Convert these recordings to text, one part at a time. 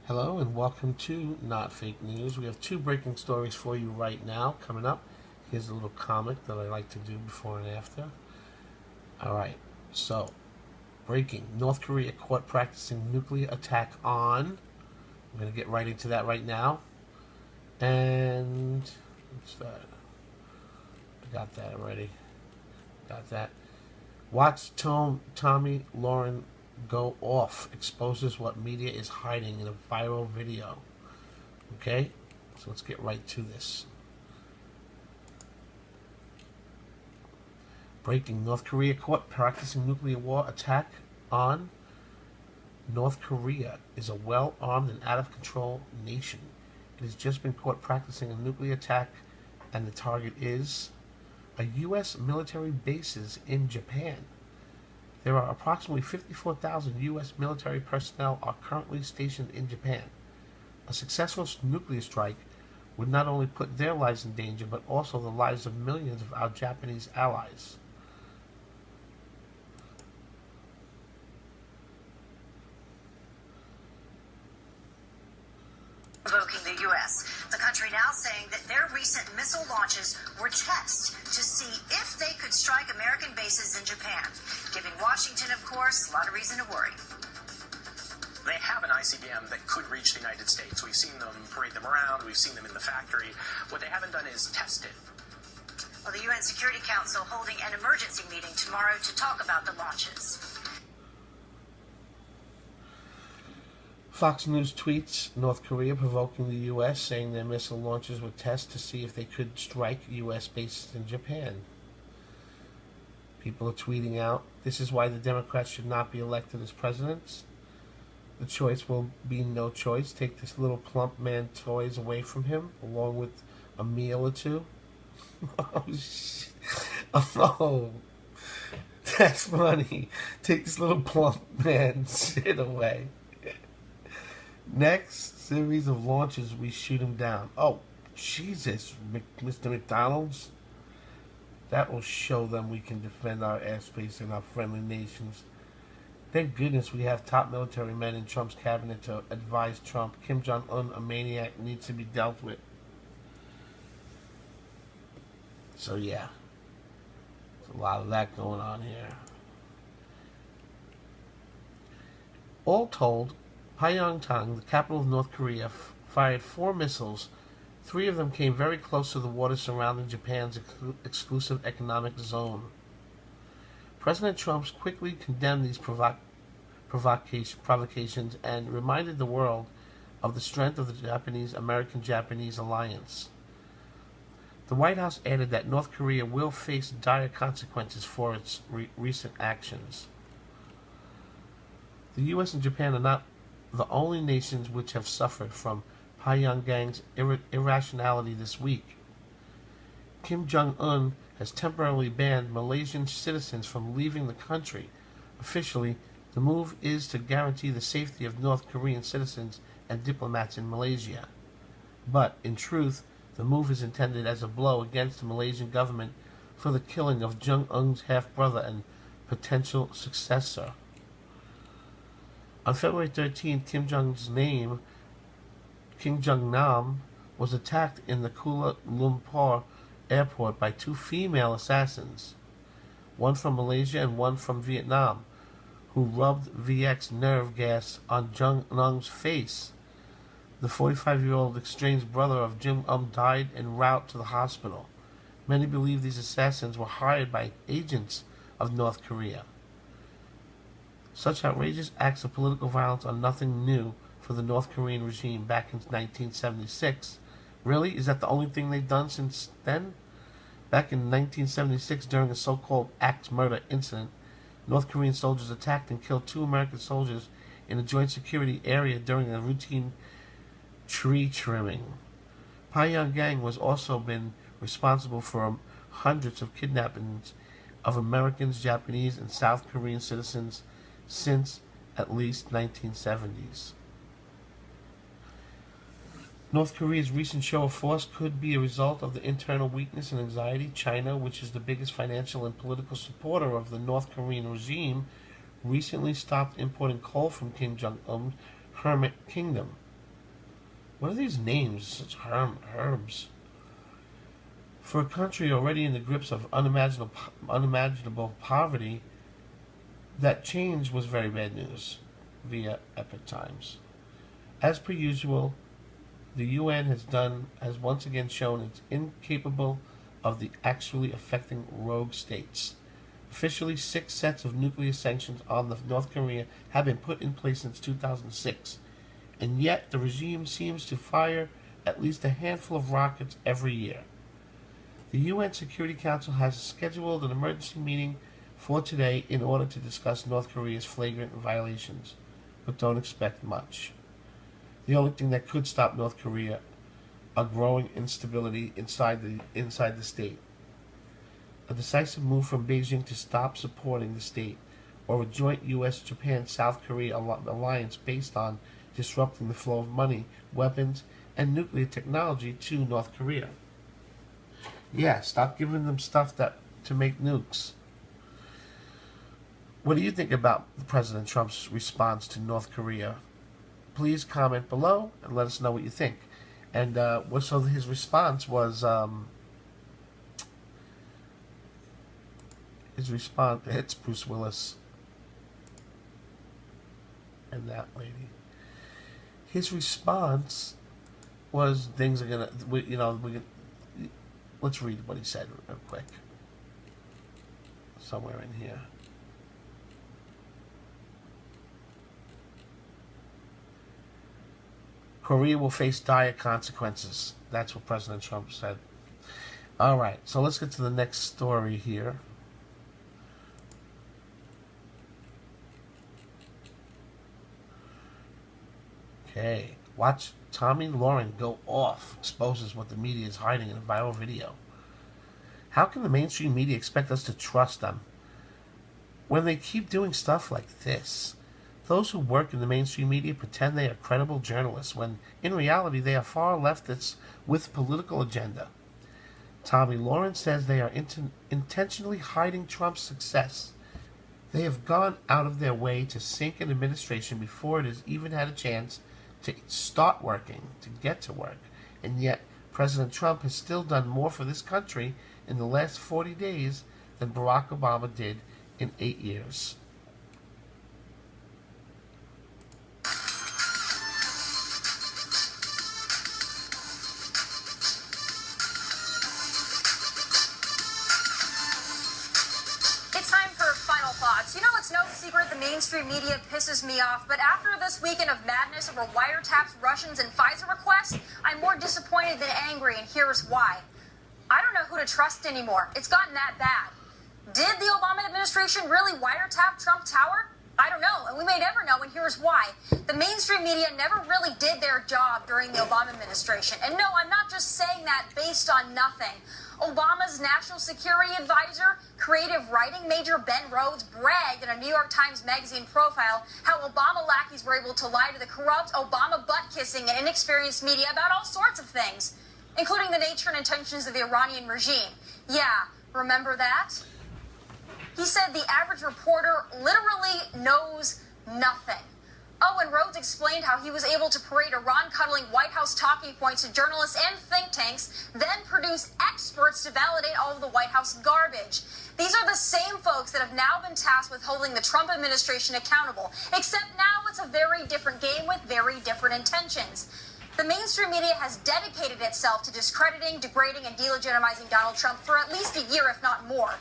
Hello and welcome to Not Fake News. We have two breaking stories for you right now coming up. Here's a little comic that I like to do before and after. Alright, so breaking. North Korea caught practicing nuclear attack on. I'm going to get right into that right now. And what's that? I got that already. Got that. Watch Tommy Lauren go off, exposes what media is hiding in a viral video. Okay, so let's get right to this. Breaking. North Korea caught practicing nuclear war attack on. North Korea is a well-armed and out-of-control nation. It has just been caught practicing a nuclear attack, and the target is a U.S. military bases in Japan. There are approximately 54,000 U.S. military personnel are currently stationed in Japan. A successful nuclear strike would not only put their lives in danger, but also the lives of millions of our Japanese allies. Provoking the U.S. The country now saying that their recent missile launches were tests to see if they could strike American bases in Japan, giving Washington, of course, a lot of reason to worry. They have an ICBM that could reach the United States. We've seen them parade them around. We've seen them in the factory. What they haven't done is test it. Well, the UN Security Council holding an emergency meeting tomorrow to talk about the launches. Fox News tweets North Korea provoking the U.S., saying their missile launches were tests to see if they could strike U.S. bases in Japan. People are tweeting out, this is why the Democrats should not be elected as presidents. The choice will be no choice. Take this little plump man toys away from him, along with a meal or two. Oh, shit. Oh, that's funny. Take this little plump man shit away. Next series of launches, we shoot him down. Oh, Jesus, Mr. McDonald's. That will show them we can defend our airspace and our friendly nations. Thank goodness we have top military men in Trump's cabinet to advise Trump. Kim Jong-un, a maniac, needs to be dealt with. So yeah, there's a lot of that going on here. All told, Pyongyang, the capital of North Korea, fired 4 missiles. 3 of them came very close to the waters surrounding Japan's exclusive economic zone. President Trump quickly condemned these provocations and reminded the world of the strength of the American-Japanese alliance. The White House added that North Korea will face dire consequences for its recent actions. The U.S. and Japan are not the only nations which have suffered from Pyongyang's irrationality this week. Kim Jong-un has temporarily banned Malaysian citizens from leaving the country. Officially, the move is to guarantee the safety of North Korean citizens and diplomats in Malaysia. But, in truth, the move is intended as a blow against the Malaysian government for the killing of Jong-un's half-brother and potential successor. On February 13th, Kim Jong-nam, was attacked in the Kuala Lumpur airport by 2 female assassins, one from Malaysia and one from Vietnam, who rubbed VX nerve gas on Jong-un's face. The 45-year-old estranged brother of Jong-un died en route to the hospital. Many believe these assassins were hired by agents of North Korea. Such outrageous acts of political violence are nothing new for the North Korean regime back in 1976. Really? Is that the only thing they've done since then? Back in 1976, during a so-called axe murder incident, North Korean soldiers attacked and killed 2 American soldiers in a joint security area during a routine tree trimming. Pyongyang has also been responsible for hundreds of kidnappings of Americans, Japanese, and South Korean citizens since at least 1970s. North Korea's recent show of force could be a result of the internal weakness and anxiety. China, which is the biggest financial and political supporter of the North Korean regime, recently stopped importing coal from Kim Jong-un's Hermit Kingdom. What are these names? Such herbs. For a country already in the grips of unimaginable poverty, that change was very bad news, via Epoch Times. As per usual, the UN has once again shown it's incapable of the actually affecting rogue states. Officially, 6 sets of nuclear sanctions on North Korea have been put in place since 2006, and yet the regime seems to fire at least a handful of rockets every year. The UN Security Council has scheduled an emergency meeting for today in order to discuss North Korea's flagrant violations, but don't expect much. The only thing that could stop North Korea, a growing instability inside the state. A decisive move from Beijing to stop supporting the state, or a joint U.S., Japan, South Korea alliance based on disrupting the flow of money, weapons, and nuclear technology to North Korea. Yeah, stop giving them stuff to make nukes. What do you think about President Trump's response to North Korea? Please comment below and let us know what you think. And so his response was, it's Bruce Willis and that lady. His response was things are gonna, let's read what he said real quick. Somewhere in here. Korea will face dire consequences. That's what President Trump said. All right, so let's get to the next story here. Okay, watch Tomi Lahren go off, exposes what the media is hiding in a viral video. How can the mainstream media expect us to trust them when they keep doing stuff like this? Those who work in the mainstream media pretend they are credible journalists when, in reality, they are far leftists with political agenda. Tomi Lahren says they are intentionally hiding Trump's success. They have gone out of their way to sink an administration before it has even had a chance to start working, to get to work. And yet, President Trump has still done more for this country in the last 40 days than Barack Obama did in 8 years. Mainstream media pisses me off, but after this weekend of madness over wiretaps, Russians, and FISA requests, I'm more disappointed than angry, and here's why. I don't know who to trust anymore. It's gotten that bad. Did the Obama administration really wiretap Trump Tower? I don't know, and we may never know, and here's why. The mainstream media never really did their job during the Obama administration. And no, I'm not just saying that based on nothing. Obama's national security advisor, creative writing major Ben Rhodes, bragged in a New York Times Magazine profile how Obama lackeys were able to lie to the corrupt, Obama butt-kissing and inexperienced media about all sorts of things, including the nature and intentions of the Iranian regime. Yeah, remember that? He said the average reporter literally knows nothing. Oh, and Rhodes explained how he was able to parade Iran-cuddling White House talking points to journalists and think tanks, then produce experts to validate all of the White House garbage. These are the same folks that have now been tasked with holding the Trump administration accountable, except now it's a very different game with very different intentions. The mainstream media has dedicated itself to discrediting, degrading, and delegitimizing Donald Trump for at least a year, if not more.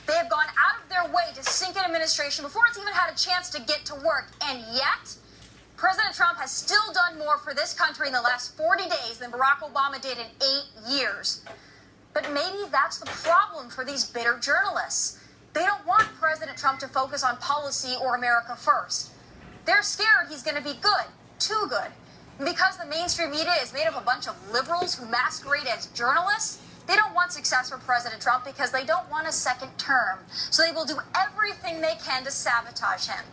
They have gone out of their way to sink an administration before it's even had a chance to get to work. And yet, President Trump has still done more for this country in the last 40 days than Barack Obama did in 8 years. But maybe that's the problem for these bitter journalists. They don't want President Trump to focus on policy or America first. They're scared he's going to be good, too good. And because the mainstream media is made of a bunch of liberals who masquerade as journalists, they don't want success for President Trump because they don't want a second term. So they will do everything they can to sabotage him.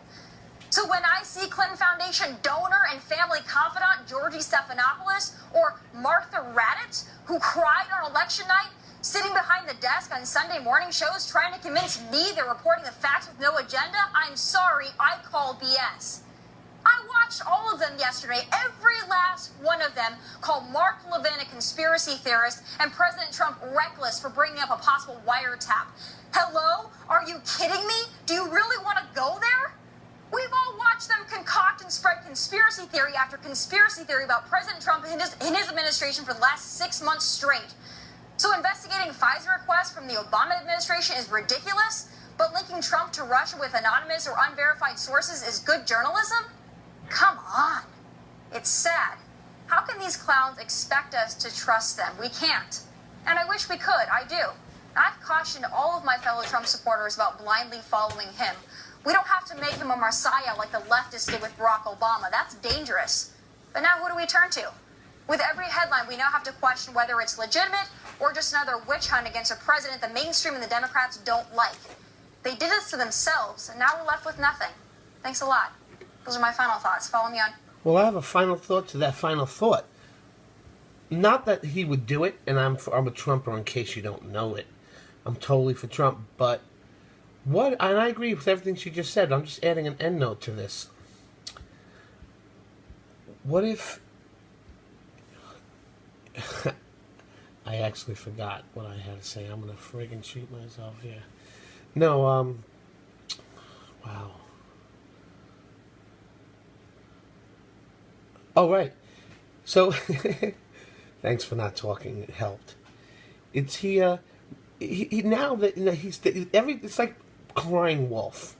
So when I see Clinton Foundation donor and family confidant Georgie Stephanopoulos or Martha Raddatz, who cried on election night, sitting behind the desk on Sunday morning shows trying to convince me they're reporting the facts with no agenda, I'm sorry, I call BS. I watched all of them yesterday. Every last one of them called Mark Levin a conspiracy theorist and President Trump reckless for bringing up a possible wiretap. Hello? Are you kidding me? Do you really want to go there? We've all watched them concoct and spread conspiracy theory after conspiracy theory about President Trump and his administration for the last 6 months straight. So investigating FISA requests from the Obama administration is ridiculous, but linking Trump to Russia with anonymous or unverified sources is good journalism? Come on. It's sad. How can these clowns expect us to trust them? We can't. And I wish we could. I do. I've cautioned all of my fellow Trump supporters about blindly following him. We don't have to make him a messiah like the leftists did with Barack Obama. That's dangerous. But now who do we turn to? With every headline, we now have to question whether it's legitimate or just another witch hunt against a president the mainstream and the Democrats don't like. They did this to themselves, and now we're left with nothing. Thanks a lot. Those are my final thoughts. Follow me on. Well, I have a final thought to that final thought. Not that he would do it, and I'm a Trumper in case you don't know it. I'm totally for Trump, but and I agree with everything she just said. I'm just adding an end note to this. What if... I actually forgot what I had to say. I'm going to friggin' shoot myself here. No, wow. Oh, right. So, thanks for not talking. It helped. It's he now that it's like crying wolf.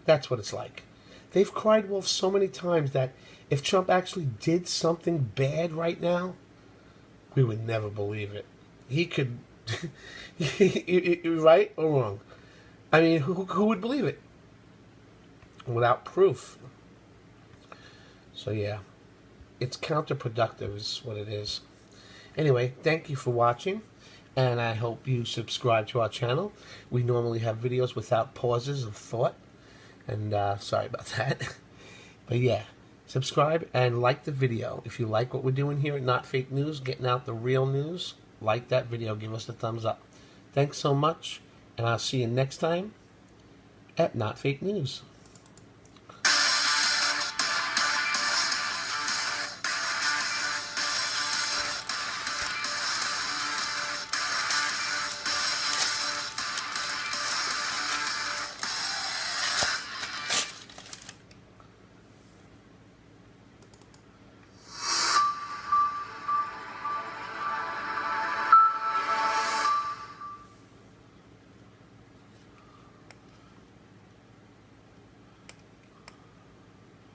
That's what it's like. They've cried wolf so many times that if Trump actually did something bad right now, we would never believe it. He could, right or wrong? I mean, who would believe it without proof? So yeah, it's counterproductive is what it is. Anyway, thank you for watching, and I hope you subscribe to our channel. We normally have videos without pauses of thought, and sorry about that. But yeah, subscribe and like the video. If you like what we're doing here at Not Fake News, getting out the real news, like that video, give us a thumbs up. Thanks so much, and I'll see you next time at Not Fake News.